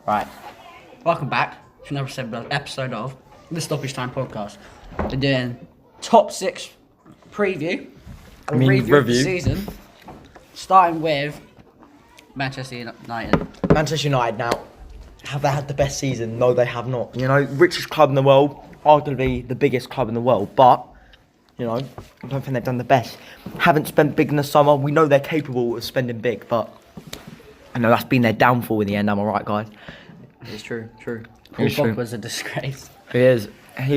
Right. Welcome back to another episode of the Stoppage Time podcast. We're doing top 6 preview. Review of the season. Starting with Manchester United. Manchester United now, have they had the best season? No, they have not. You know, richest club in the world, arguably the biggest club in the world, but, you know, I don't think they've done the best. Haven't spent big in the summer. We know they're capable of spending big, but I know that's been their downfall in the end, am I right, guys? It's true. Paul It's true. Pogba's a disgrace. He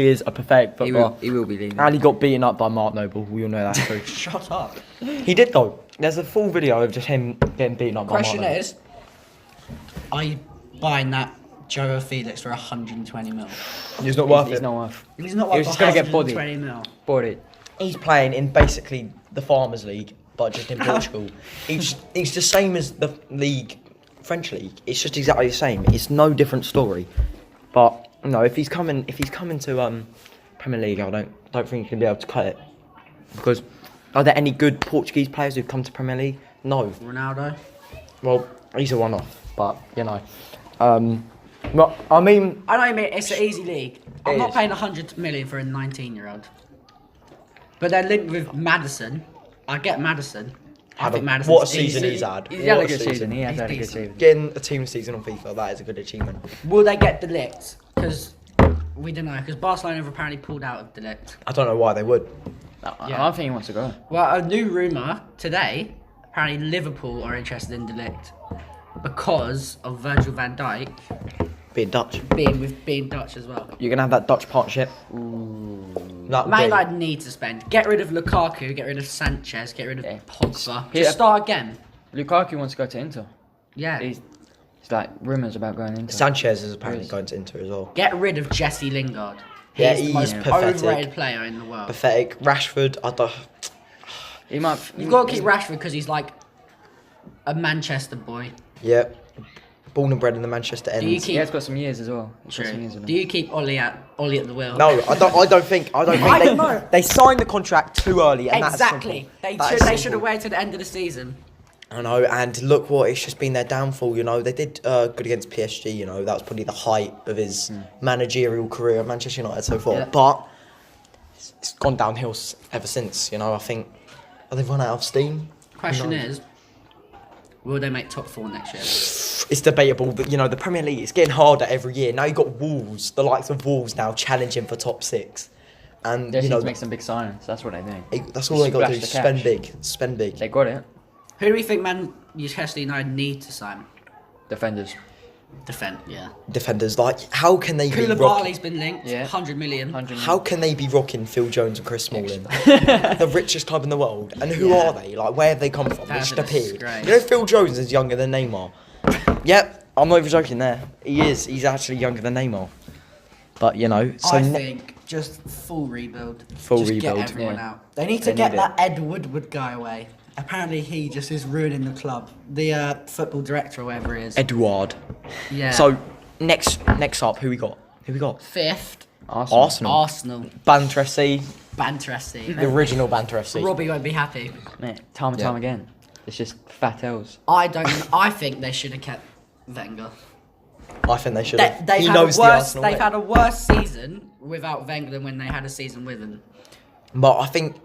is a pathetic footballer. He will be leaving. And he got beaten up by Mark Noble, we all know that's true. Shut up. He did though. There's a full video of just him getting beaten up by Mark Question Noble. is, are you buying that Joe Felix for 120 mil? He's not worth He's it. not worth. He's not He worth was just gonna get 120 mil. Bodied. He's playing in basically the Farmers League, but just in Portugal. He's the same as the league, French league. It's just exactly the same. It's no different story. But no, if he's coming to Premier League, I don't think he can be able to cut it. Because are there any good Portuguese players who've come to Premier League? No. Ronaldo? Well, he's a one-off, but you know. Well, I mean, I know what you mean, it's an easy league. I'm It not is. paying 100 million for a 19-year-old. But they're linked with Madison. I get Madison. I think Madison's what a season easy. he's had. He's had What a good season. He has He's had a good decent. season. Getting a team season on FIFA, that is a good achievement. Will they get Delict? Because we don't know. Because Barcelona have apparently pulled out of Delict. I don't know why they would. I Yeah. don't think he wants to go. Well, a new rumour today, apparently Liverpool are interested in Delict because of Virgil van Dijk Being Dutch. being Dutch as well. You're going to have that Dutch partnership. That would Man be- United need to spend. Get rid of Lukaku, get rid of Sanchez, get rid of Yeah. Pogba. Yeah. Just start again. Lukaku wants to go to Inter. Yeah. He's like rumours about going into. Sanchez is apparently Yes. going to Inter as well. Get rid of Jesse Lingard. Yeah, He's the he's most pathetic. overrated player in the world. Pathetic. Rashford, I don't... He might. You've got to keep Rashford because he's like a Manchester boy. Yeah. Born and bred in the Manchester Do you ends. He keep? has got some years as well. He's got some years in him. Do you keep Ollie at the wheel? No, I don't think I they, know. they signed the contract too early, and Exactly. That's They simple. should have waited to the end of the season. I know, and look what it's just been their downfall. You know, they did good against PSG. You know, that was probably the height of his managerial career at Manchester United so far. Yeah. But it's gone downhill ever since. You know, I think they've run out of steam. Question Who knows? is, will they make top 4 next year? It's debatable, but you know, the Premier League is getting harder every year. Now you've got Wolves, the likes of Wolves now challenging for top 6. And They you just know, need to make some big signings. That's what they do. that's all they got to do. Splash the Spend cash. big. Spend big. They got it. Who do we think Manchester United need to sign? Defenders. Defend, yeah. Defenders, like, how can they be rocking? Koulibaly's been linked, Yeah. 100 million. 100 How can they be rocking Phil Jones and Chris Smalling? The richest club in the world. And who Yeah. are they? Like, where have they come from? They That's just a appeared. disgrace. You know, Phil Jones is younger than Neymar. Yep, I'm not even joking there. He is. He's actually younger than Neymar. But, you know, so I think just full rebuild. Full just rebuild, Get everyone yeah. out. They need to They get need that Ed Woodward guy away. Apparently he just is ruining the club. The football director or whatever it is. Eduard. Yeah. So, next up, who we got? Who we got? 5th, Arsenal. Arsenal. Banter FC. Banteresti. The original Banter FC. Robbie won't be happy. Mate, time and Yeah. time again. It's just fat L's. I think they should have kept Wenger. I think they should They, have. they've He had knows a the worse. Arsenal They've way. had a worse season without Wenger than when they had a season with him. But I think,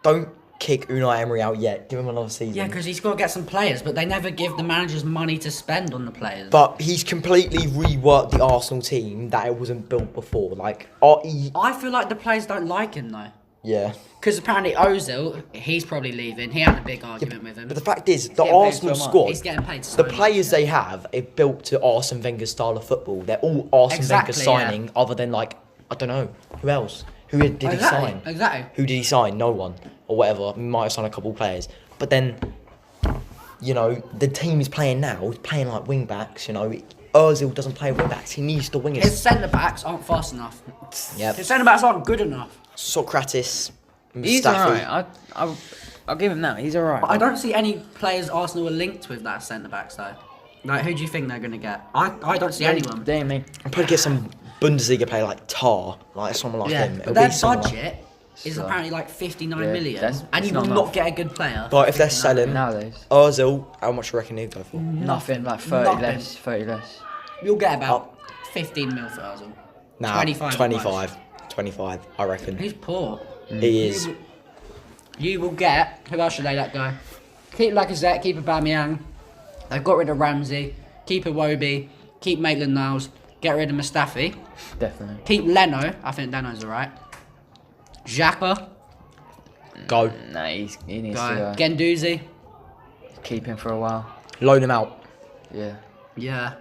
don't kick Unai Emery out yet. Give him another season. Yeah, because he's got to get some players, but they never give the managers money to spend on the players. But he's completely reworked the Arsenal team that it wasn't built before. Like, I feel like the players don't like him though. yeah. Because apparently Ozil, he's probably leaving. He had a big argument with him. But the fact is, the getting paid Arsenal so much. squad, He's getting paid so the much, players yeah. they have are built to Arsene Wenger's style of football. They're all Arsene Exactly, Wenger signing, other than, like, I don't know, who else? Who did he sign? Exactly. Who did he sign? No one. Or whatever. He might have signed a couple of players. But then, you know, the team he's playing now, he's playing like wing backs, you know. Ozil doesn't play wing backs. He needs the wingers. His centre backs aren't fast enough. Yep. His centre backs aren't good enough. Socrates, He's Mustafi. alright. I'll give him that. He's alright. But I don't see any players Arsenal are linked with that centre backs though. Like, who do you think they're going to get? I don't see anyone. Damn me. I'll probably get some Bundesliga player like Tar, like someone like Yeah, him. but It'll their be someone like- budget is So- apparently like 59 Yeah, million, that's- and you it's will not not enough. get a good player. But if they're 59 selling Nowadays. Ozil, how much do you reckon he'd go for? Nothing. Like 30 Nothing. less. 30 less. You'll get about 15 mil for Ozil. Nah, 25. 25, I reckon. He's poor. He is. You will get. Who else should they let go? Keep Lacazette, keep Aubameyang. They've got rid of Ramsey. Keep Iwobi. Keep Maitland-Niles. Get rid of Mustafi. Definitely. Keep Leno. I think Leno's alright. Xhaka. Go. Nah, he needs Go. to Guendouzi. keep him for a while. Loan him out. Yeah. Yeah.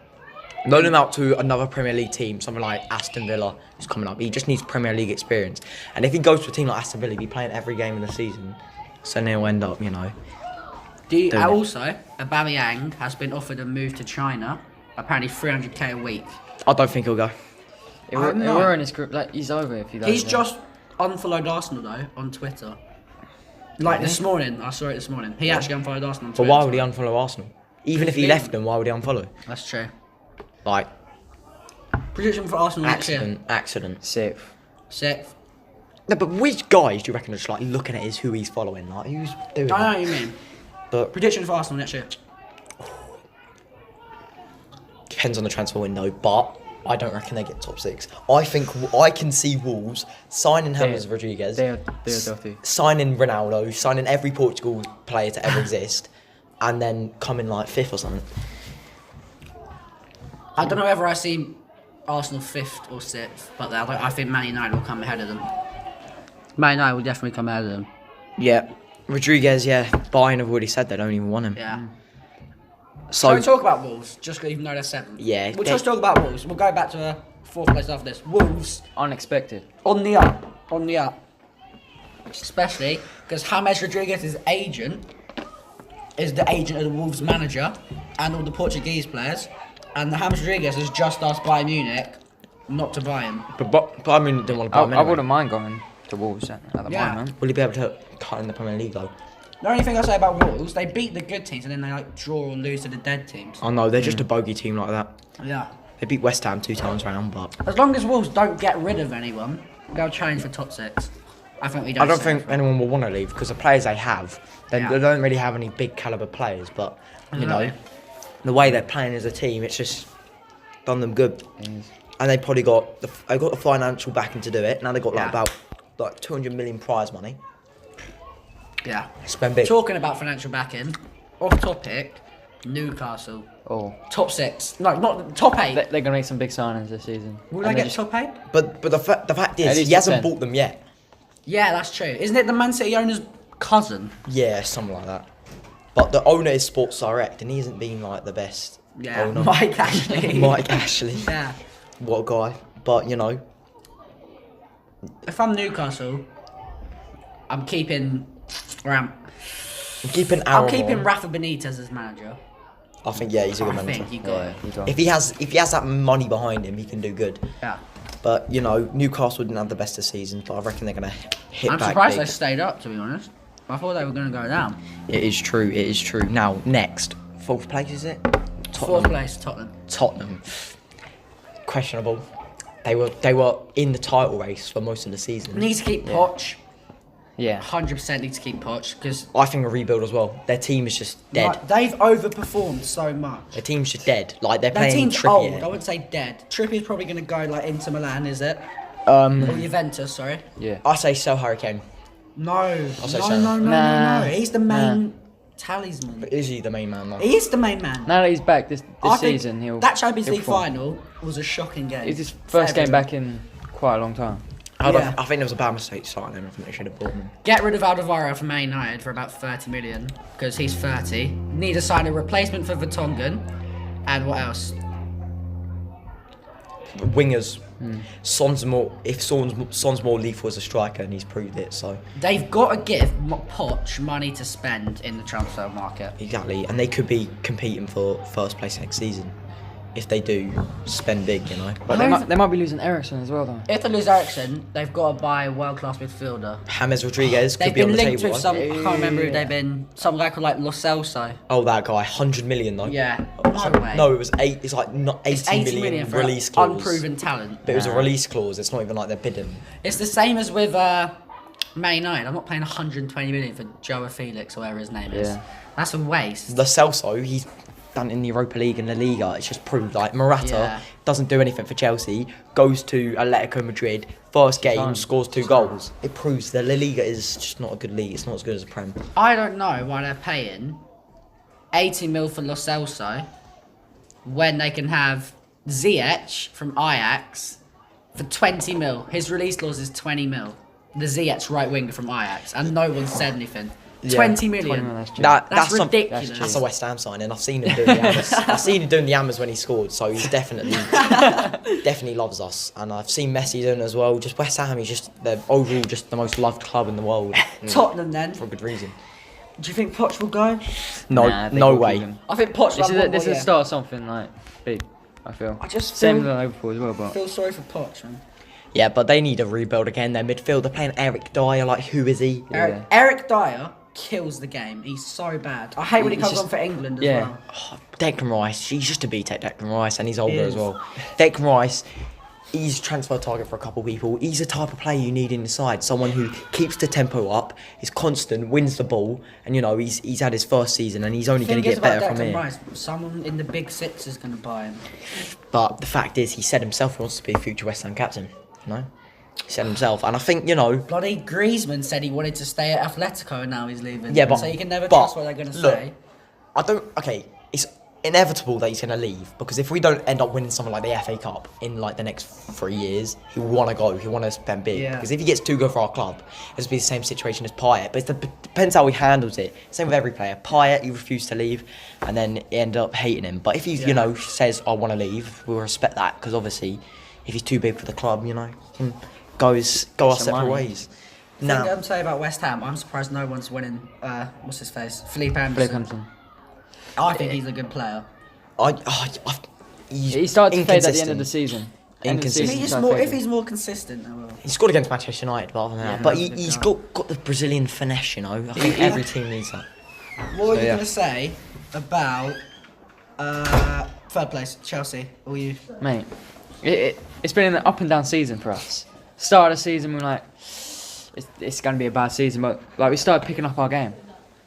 Loan him out to another Premier League team, something like Aston Villa, who's coming up. He just needs Premier League experience. And if he goes to a team like Aston Villa, he'll be playing every game in the season. So then he'll end up, doing it. Also, Aubameyang has been offered a move to China. Apparently 300k a week. I don't think he'll go. It I don't know. were in his group. Like he's over if he does. He's just unfollowed Arsenal though on Twitter. Like this morning, I saw it this morning. He actually unfollowed Arsenal on But Twitter. why would he unfollow Arsenal? Even if he left them, why would he unfollow? That's true. Like, Prediction for Arsenal next year. accident. Sixth. Sixth. No, but which guys do you reckon are just like looking at who he's following? Like, who's doing I know that? what you mean. But Prediction for Arsenal next year. depends on the transfer window, but I don't reckon they get top 6. I think I can see Wolves signing James Rodriguez, They're dirty. signing Ronaldo, signing every Portugal player to ever exist, and then coming like 5th or something. I don't know whether I see Arsenal 5th or 6th, but I think Man United will come ahead of them. Man United will definitely come ahead of them. Yeah. Rodriguez, yeah. Bayern have already said they don't even want him. Yeah. So, Shall we talk about Wolves? Just even though they're 7th. Yeah, We'll they- just talk about Wolves. We'll go back to a 4th place after this. Wolves Unexpected. on the up. On the up. Especially because James Rodriguez's agent is the agent of the Wolves manager and all the Portuguese players. And James Rodriguez has just asked Bayern Munich not to buy him. but I mean, didn't want to buy him I anyway. wouldn't mind going to Wolves at the Yeah. moment. Will he be able to cut in the Premier League though? The only thing I say about Wolves, they beat the good teams and then they draw or lose to the dead teams. Oh no, they're just a bogey team like that. Yeah. They beat West Ham 2 times round, but As long as Wolves don't get rid of anyone, they'll challenge for top 6. I think we don't. I don't see think it. anyone will want to leave because the players they have, they Yeah. don't really have any big caliber players. But you know, Exactly. the way they're playing as a team, it's just done them good. And they probably got the financial backing to do it. Now they got Yeah. about 200 million prize money. Yeah. Spend big. Talking about financial backing, off topic, Newcastle. Oh, Top 6. No, not top 8. they're gonna make some big signings this season. Will And they they're get just- top 8? But the fact At is, least he hasn't 10. bought them yet. Yeah, that's true. Isn't it the Man City owner's cousin? Yeah, something like that. But the owner is Sports Direct, and he hasn't been like the best Yeah, owner. Mike Ashley. Mike Ashley. Yeah. What a guy. But you know, If I'm Newcastle, I'm keeping. I'm keeping Aaron. keeping Rafa Benitez as manager. I think yeah, he's a good I manager. think you got Yeah, it. you got If he has that money behind him, he can do good. Yeah. But you know, Newcastle didn't have the best of seasons, but I reckon they're gonna hit I'm back surprised big. they stayed up, to be honest. I thought they were going to go down. It is true. It is true. Now next, 4th place is it? 4th place, Tottenham. Tottenham. Questionable. They were in the title race for most of the season. Need to keep Poch. Yeah. 100% need to keep Poch because I think a rebuild as well. Their team is just dead. they've overperformed so much. Their team's just dead. Like they're Their playing team's old. I Trippier. wouldn't say dead. Trippier's probably going to go like Inter Milan, is it? Or Juventus, sorry. Yeah. I say sell Harry Kane. No. say No, so. no, no, Nah. no, no. He's the main talisman. But is he the main man though? He is the main man. Now that he's back this I think season, he'll. that Champions he'll League perform. final was a shocking game. It's his for first game everyone. back in quite a long time. Yeah. I think it was a bad mistake starting him. I think they should have bought him. Get rid of Alderweireld from Man United for about 30 million because he's 30. Need to sign a replacement for Vertonghen. And what else? Wingers. Son's more. If Son's more lethal as a striker, and he's proved it. So They've got to give Poch money to spend in the transfer market. exactly, and they could be competing for first place next season if they do spend big. You know. But they might be losing Ericsson as well, though. If they lose Ericsson, they've got to buy a world-class midfielder. James Rodriguez could They've be on been the linked table. with right? some, I can't remember who they've been, some guy called like Lo Celso. Oh, that guy, 100 million though. Yeah, no way. No, it was 8. It's like not 80 It's 80 million million for release clause. unproven talent. But it was a release clause. It's not even like they're bidding. It's the same as with Man United. I'm not paying 120 million for Joe Felix or whatever his name is. Yeah. That's a waste. The Celso, he's done in the Europa League and La Liga. It's just proved like Morata Yeah. doesn't do anything for Chelsea, goes to Atletico Madrid, first game, Time. scores 2 goals. It proves that La Liga is just not a good league. It's not as good as the Prem. I don't know why they're paying 80 mil for Lo Celso when they can have Ziyech from Ajax for 20 mil. His release clause is 20 mil. The Ziyech right winger from Ajax, and no one said anything. Yeah. 20 20 million. million, that's cheap. That's some- ridiculous. That's a West Ham signing. I've seen him doing the Hammers. I've seen him doing the Hammers when he scored, so he's definitely loves us. And I've seen Messi doing it as well. Just West Ham, he's just they're overall just the most loved club in the world. Tottenham then. For a good reason. Do you think Poch will go? No, Nah, I think no we'll way. keep him. I think Poch This will is, have this is one the more start of something like big, I feel. I just Same feel, with Liverpool as well, but feel sorry for Poch, man. Yeah, but they need a rebuild again. Their midfield, they're playing Eric Dyer. Like, who is he? Yeah. Eric Dyer kills the game. He's so bad. I hate when he He's comes just- on for England as Yeah. well. Oh, Declan Rice. He's just a B-Tech Declan Rice, and he's older is. as well. Declan Rice, he's a transfer target for a couple of people. He's the type of player you need in the side. Someone who keeps the tempo up, is constant, wins the ball, and you know he's had his first season, and he's only going to Thing is get better about from Declan here. Rice, someone in the big six is going to buy him. But the fact is, he said himself he wants to be a future West Ham captain. You know, he said himself, and I think Bloody Griezmann said he wanted to stay at Atletico and now he's leaving. Yeah, but- so you can never but, trust what they're going to look, say. I don't. Okay, it's inevitable that he's going to leave because if we don't end up winning something like the FA Cup in like the next 3 years, he'll want to go. He'll want to spend big Yeah. because if he gets too good for our club, it'll be the same situation as Payet. But it depends how he handles it. Same with every player. Payet, he refused to leave, and then he ended up hating him. But if he, Yeah. says I want to leave, we'll respect that because obviously, if he's too big for the club, can go our Some separate money. ways. Thing Now, I'm saying about West Ham, I'm surprised no one's winning. What's his face? Philippe Blake Anderson. Hampton. I think he's a good player. he's He started to fade at the end of the inconsistent. season. Inconsistent. If He he's started more, if fading. he's more consistent, I will. He scored against Manchester United, but other than that, Yeah, but that's a good he's guy. got the Brazilian finesse, I think every team needs that. What were you yeah. going to say about third place, Chelsea? Or you? Mate, it's been an up and down season for us. Start of the season, we're like, it's going to be a bad season, but like we started picking up our game.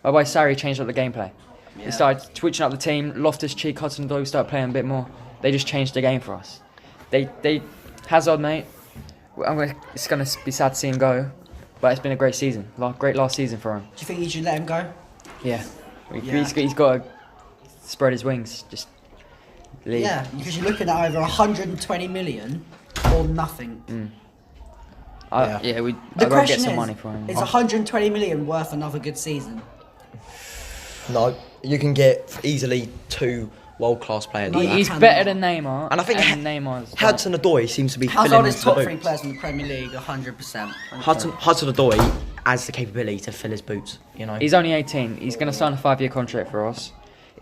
By the way, Sarri changed up the gameplay. Yeah. We started switching up the team. Loftus-Cheek, Hudson-Odoi, we started playing a bit more. They just changed the game for us. They Hazard, mate. It's going to be sad to see him go, but it's been a great season. Great last season for him. Do you think you should let him go? Yeah. Yeah. He's got to spread his wings. Just leave. Yeah, because you're looking at over 120 million or nothing. Yeah, The I'd rather question get some is, money for him. is 120 million worth another good season? No, you can get easily 2 world-class players. No, like you that. He's cannot. better than Neymar. And I think Neymar's Hudson-Odoi seems to be Hazard filling is into the top 3 boots. players in the Premier League, 100%. Hudson-Odoi has the capability to fill his boots. He's only 18. He's going to sign a 5-year contract for us.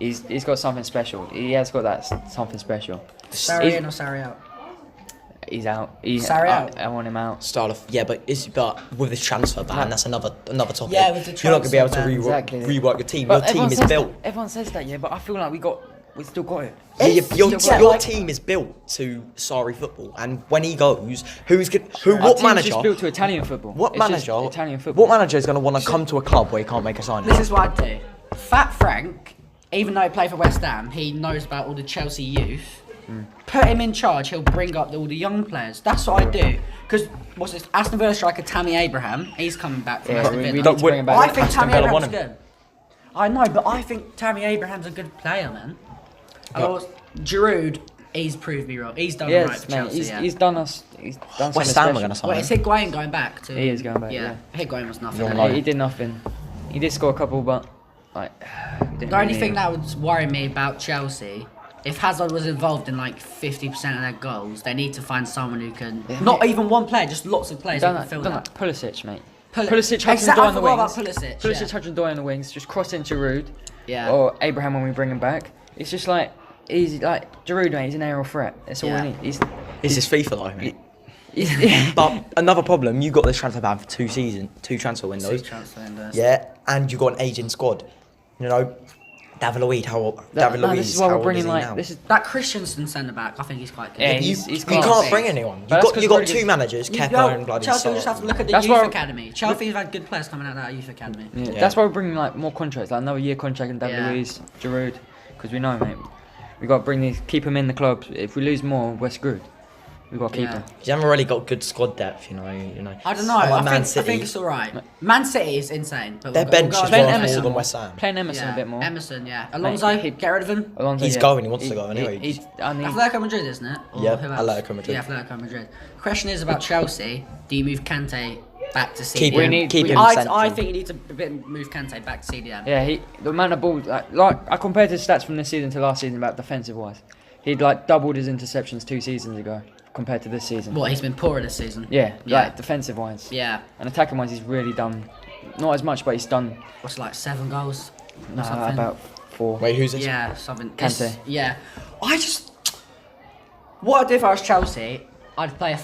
He's got something special. He has got that something special. Sarri in or Sarri out? He's out. Sarri out? I want him out. Style of but with this transfer ban, that's another topic. Yeah, with the you're not going to be able to transfer ban, exactly. rework your team. But Your team everyone is says built. that- everyone says that, yeah, but I feel like we still got it. Your team is built to Sarri football, and when he goes, Our what team's manager? just built to Italian football. What It's just manager? Italian football. What manager is going to want to come to a club where he can't make a signing? This is what I'd do. Fat Frank, even though he played for West Ham, he knows about all the Chelsea youth. Put him in charge, he'll bring up all the young players. That's what I do. Because, what's this? Aston Villa striker Tammy Abraham, he's coming back from Yeah, Aston we Villa. need to bring him back. I think Aston Tammy Villa Abraham's want him. good. I know, but I think Tammy Abraham's a good player, man. And also, Giroud, he's proved me wrong. He's done right Yes, for mate. Chelsea. He's done us. He's done West something Ham are going to special. sign Wait, is him. Higuain going back to? He is going back, yeah. Higuain was nothing. Young was lad. he? He did nothing. He did score a couple, but like. The only thing that would worry me about Chelsea, if Hazard was involved in like 50% of their goals, they need to find someone who can. Yeah. Not even one player, just lots of players who Done can that, fill done that. that. Pulisic, mate. Pulisic, Pulisic, Hudson exactly, Odoi I on the forgot wings. about Pulisic. Pulisic, yeah. Hudson Odoi on the wings. Just cross into Giroud. Yeah. Or Abraham when we bring him back. It's just like he's like Giroud, mate. He's an aerial threat. That's all Yeah. we need. This is FIFA though, mate. He's But another problem, you got this transfer ban for 2 transfer windows. Two transfer windows. Yeah, and you got an aging squad. David Luiz, how old? David no, Luiz, this is why how we're old bringing is he like now? this is. That Christensen centre back, I think he's quite good. Yeah, you, he's you class. can't bring anyone. But that's 'cause You got we're 2 just- managers, You Kepa go- and bloody Chelsea Sarr. just have to look at the That's youth why- academy. Chelsea's had good players coming out of that youth academy. Yeah. Yeah. That's why we're bringing like more contracts, like another year contract in David Yeah. Luiz, Giroud, because we know, mate. We got to keep him in the club. If we lose more, we're screwed. We got to keep him. You haven't really got good squad depth, you know. I don't know. I think it's all right. Man City is insane. But Their bench is worth more than West Ham. Playing Emerson a bit more. Emerson, yeah. Alonso, get rid of him. Alonso, He's going. He wants to go anyway. Atletico Madrid, isn't it? Yeah, Atletico Madrid. Yeah, Atletico Madrid. Question is about Chelsea. Do you move Kante back to CDM? Keep him I think you need to move Kante back to CDM. Yeah, the amount of balls. Like I compared his stats from this season to last season about defensive wise. He'd doubled his interceptions 2 seasons ago compared to this season. What, he's been poorer this season? Yeah, defensive wise. Yeah. And attacking wise, he's really done, not as much, but he's done. What's 7 goals? No, about 4. Wait, who's this? Yeah, something. Kante. Yeah. What I'd do if I was Chelsea, I'd play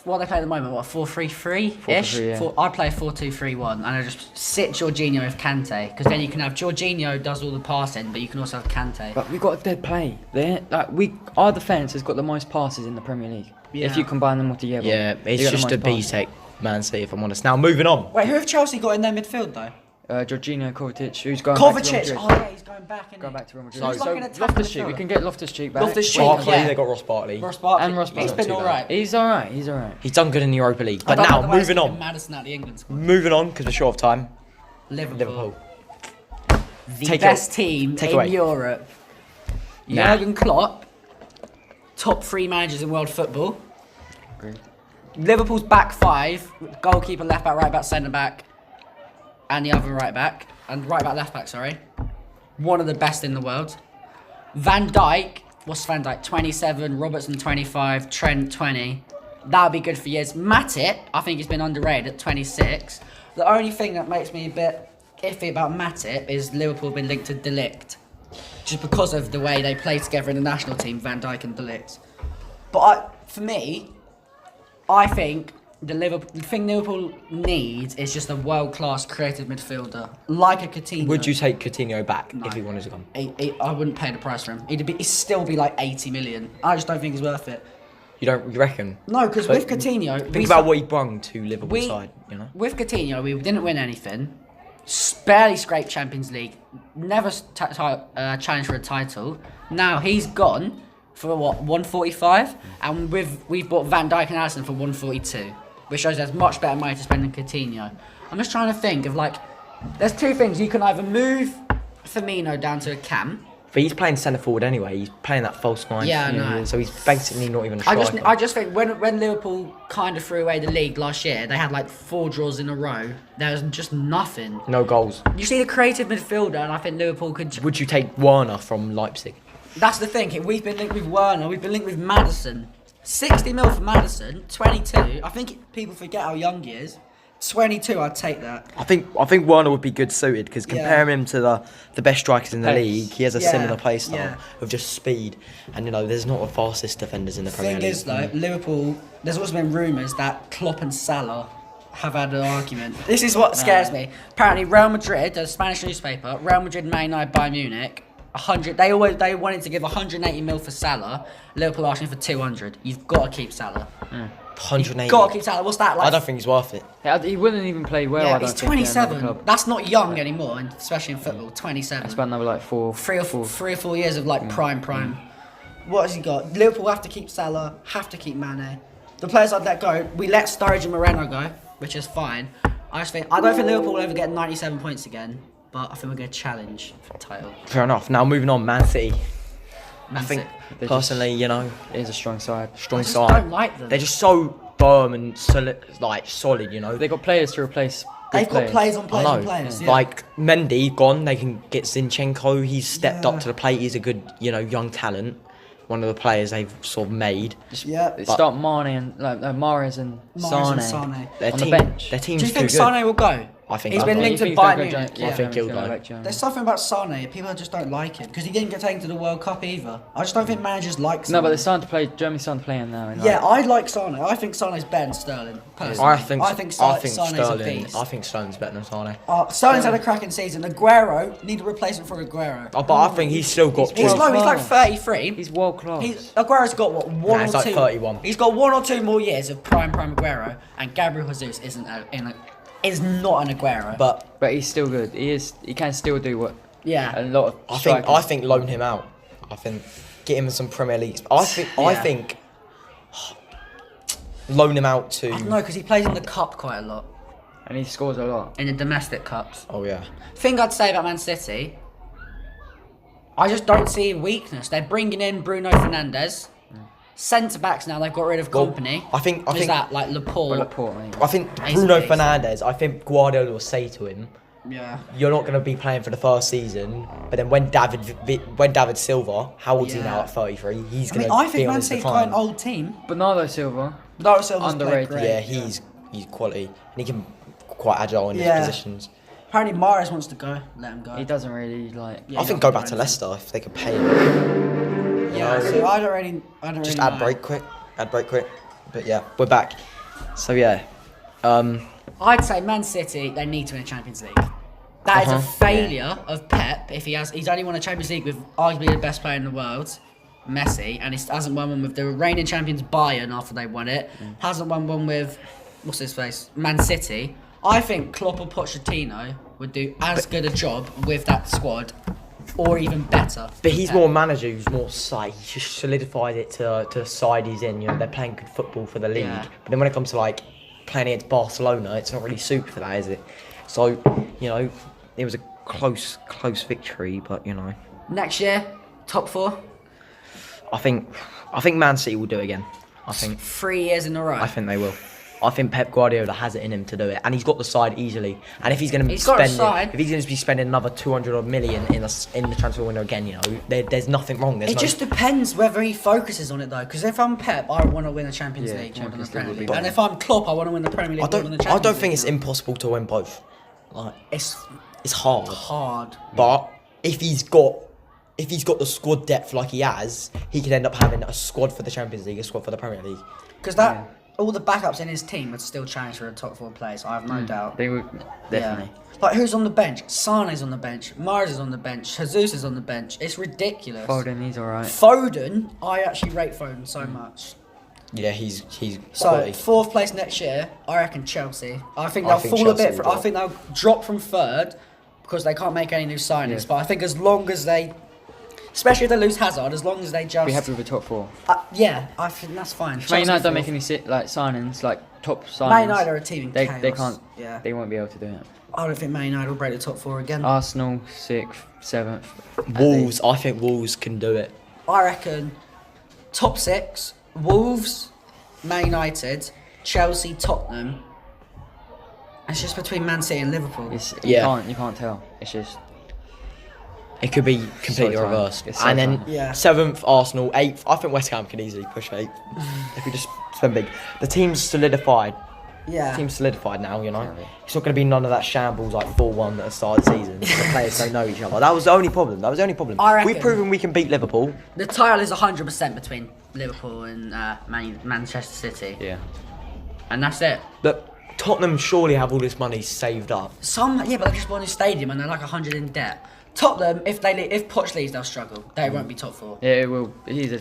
what they play at the moment, 4-3-3-ish? 4-3-3, yeah. I'd play 4-2-3-1 and I'd just sit Jorginho with Kante, because then you can have Jorginho does all the passing, but you can also have Kante. But we've got a dead play there. Our defence has got the most passes in the Premier League. Yeah. If you combine them all together. Yeah, it's just a B-Tech Man City, if I'm honest. Now, moving on. Wait, who have Chelsea got in their midfield though? Jorginho, Kovacic, who's going back to Real Madrid. Oh yeah, he's going back. Going back to Real Madrid. So he's like an attacking Loftus-Cheek, we can get Loftus-Cheek back. Loftus-Cheek, Barkley, yeah. they got Ross Barkley. Ross Barkley. And Ross He's Barkley. been alright. He's alright. He's done good in the Europa League. But I don't now, know why moving he's on. taken Maddison out of the England squad. Moving on, because we're short of time. Liverpool. The Take best team take in away. Europe. Nah. Jurgen Klopp, top 3 managers in world football. Agreed. Liverpool's back 5, goalkeeper, left back, right back, centre back, and the other right back, left back, sorry. One of the best in the world. Van Dijk, what's Van Dijk? 27, Robertson 25, Trent 20. That'll be good for years. Matip, I think he's been underrated at 26. The only thing that makes me a bit iffy about Matip is Liverpool have been linked to De Ligt. Just because of the way they play together in the national team, Van Dijk and De Ligt. But for me, I think the thing Liverpool needs is just a world-class creative midfielder, like a Coutinho. Would you take Coutinho back No. if he wanted to come? I wouldn't pay the price for him. It'd still be like 80 million. I just don't think it's worth it. You reckon? No, because But with Coutinho... Think about what he brung to Liverpool side, you know? With Coutinho, we didn't win anything. Barely scraped Champions League. Never challenged for a title. Now he's gone for what, 145? And we've bought Van Dijk and Alisson for 142. Which shows there's much better money to spend than Coutinho. I'm just trying to think of there's 2 things. You can either move Firmino down to a cam. But he's playing centre forward anyway. He's playing that false 9. Yeah, I know. So he's basically not even a striker. I just think when Liverpool kind of threw away the league last year, they had 4 draws in a row. There was just nothing. No goals. You see the creative midfielder, and I think Liverpool could. Would you take Werner from Leipzig? That's the thing. We've been linked with Werner. We've been linked with Maddison. 60 mil for Maddison. 22. I think people forget how young he is. 22, I'd take that. I think Werner would be good suited because comparing him to the best strikers in the league, he has a similar play style of just speed. And there's not the fastest defenders in the Premier League. Thing is though, Liverpool. There's also been rumours that Klopp and Salah have had an argument. This is what scares me. Apparently, Real Madrid, a Spanish newspaper, Real Madrid, Man United, Bayern Munich. 100. They wanted to give 180 mil for Salah. Liverpool asking for 200. You've got to keep Salah. 180. Got to keep Salah. What's that like? I don't think he's worth it. He wouldn't even play well. Yeah, I don't he's think, in another 27. club. That's not young anymore, and especially in football. 27. It's about another 4. 3 or 4 years of prime. What has he got? Liverpool have to keep Salah. Have to keep Mane. The players I'd let go. We let Sturridge and Moreno go, which is fine. I don't think Liverpool will ever get 97 points again. But I think we're going to challenge for the title. Fair enough. Now moving on, Man City. Man I think City. personally, It is a strong side. strong I just side. don't like them. They're just so firm and solid. They got players to replace. They've got players on I players know. on players. Yeah. Like Mendy gone, they can get Zinchenko. He's stepped up to the plate. He's a good, young talent. One of the players they've sort of made. Yeah. Start Mane and Mahrez and Sane Their on team, the bench. Their team's Do you think too good. Sane will go? I think He's so. been I linked to think Bayern he's gonna Munich. go- I think he'll go. There's something about Sane. People just don't like him because he didn't get taken to the World Cup either. I just don't think managers like Sane. No, but they're starting to play. Germany's starting to play him now. Yeah, I like Sane. I think Sane's better than Sterling. Personally. I think Sane's a Sterling. beast. I think Sterling's better than Sane. Sterling's had a cracking season. Aguero need a replacement for Aguero. But I think he's still got. He's world low. He's like class. 33. He's world class. Aguero's got what one Nah, or he's like two. 31. He's got 1 or 2 more years of prime Aguero, and Gabriel Jesus is not an Aguero. But But he's still good. He can still do what Yeah. A lot of I strikers. think loan him out. I think get him in some Premier Leagues. I think loan him out to. I don't know, because he plays in the cup quite a lot. And he scores a lot. In the domestic cups. Oh yeah. Thing I'd say about Man City, I just don't see weakness. They're bringing in Bruno Fernandes. Centre backs now, they've got rid of Company. I think Is that like Laporte? Laporte, I think Ace Bruno of Base. Fernandes. I think Guardiola will say to him, Yeah. "You're not going to be playing for the first season." But then when David Silva, how old's he now Yeah. at 33? He's I going mean, to I be think on Man his City's quite decline. an old team. Bernardo Silva. Bernardo Silva's played Underrated. great. Yeah, he's quality, and he can quite agile in Yeah. his positions. Apparently, Mahrez wants to go. Let him go. He doesn't really like. Yeah, I he think don't go back do to anything. Leicester if they could pay him. Yeah, so I don't really. Just know. ad break quick. But yeah, we're back. So yeah, I'd say Man City, they need to win a Champions League. That is a failure of Pep if he's only won a Champions League with arguably the best player in the world, Messi, and he hasn't won one with the reigning champions Bayern after they won it. Hasn't won one with, what's his face, Man City. I think Klopp or Pochettino would do as good a job with that squad, or even better. but he's more a manager who's more side. He's just solidified it to the side he's in. You know, they're playing good football for the league. Yeah. But then when it comes to like playing against Barcelona, it's not really suited for that, is it? So you know, it was a close victory, but you know, Next year, top 4, I think Man City will do it again. I think 3 years in a row. I think they will. I think Pep Guardiola has it in him to do it, and he's got the side easily. And if he's going to He's got the spend, side. if he's going to be spending another 200 odd million in the transfer window again, you know, there's nothing wrong. There's It no, just depends whether he focuses on it though. Because if I'm Pep, I want to win a Champions Yeah, League more than the Champions League Premier would be League. better. And if I'm Klopp, I want to win the Premier League I more than the don't. Champions I don't think League it's now. impossible to win both. Like It's it's hard, hard. but if he's got the squad depth like he has, he could end up having a squad for the Champions League, a squad for the Premier League. Because all the backups in his team would still challenge for a top 4 place. I have no doubt. They would definitely. Yeah. Like who's on the bench? Sane's on the bench. Mahrez is on the bench. Jesus is on the bench. It's ridiculous. Foden, he's alright. Foden, I actually rate Foden so much. Yeah, he's So quality. 4th place next year, I reckon Chelsea. I think I they'll think fall a bit. Chelsea will I think they'll drop from 3rd because they can't make any new signings. Yeah. But I think as long as they, especially if they lose Hazard, as long as they just Be happy with the top 4. yeah, I think that's fine. Man Chelsea United don't fourth. make any signings like top signings. Man United are a team in They chaos. can't. Yeah. They won't be able to do it. I don't think Man United will break the top 4 again. Arsenal 6th, 7th. Wolves. I think Wolves can do it. I reckon top 6: Wolves, Man United, Chelsea, Tottenham. It's just between Man City and Liverpool. Yeah. You can't tell. It's just It could be completely tight. reversed. It's so And then tight. Yeah. 7th, Arsenal. 8th, I think West Ham can easily push 8th if we just spend big. The team's solidified. Yeah. The team's solidified now, you know. Yeah. It's not going to be none of that shambles like 4-1 at the start of the season. The players don't know each other. That was the only problem. I reckon- We've proven we can beat Liverpool. The title is 100% between Liverpool and Manchester City. yeah. And that's it. But Tottenham surely have all this money saved up. But they just won a stadium and they're like 100 in debt. Tottenham, if Poch leaves, they'll struggle. They won't be top 4. Yeah, it will. He's a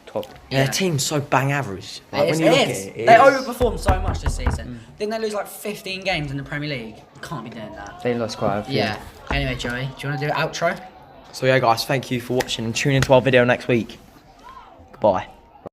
top. Yeah. Their team's so bang average. It Like, is, when you look it at is. it, They is. overperformed so much this season. Didn't they lose like 15 games in the Premier League? Can't be doing that. They lost quite a few. Yeah. Anyway, Joey, do you want to do an outro? So yeah, guys, thank you for watching and tune into our video next week. Goodbye.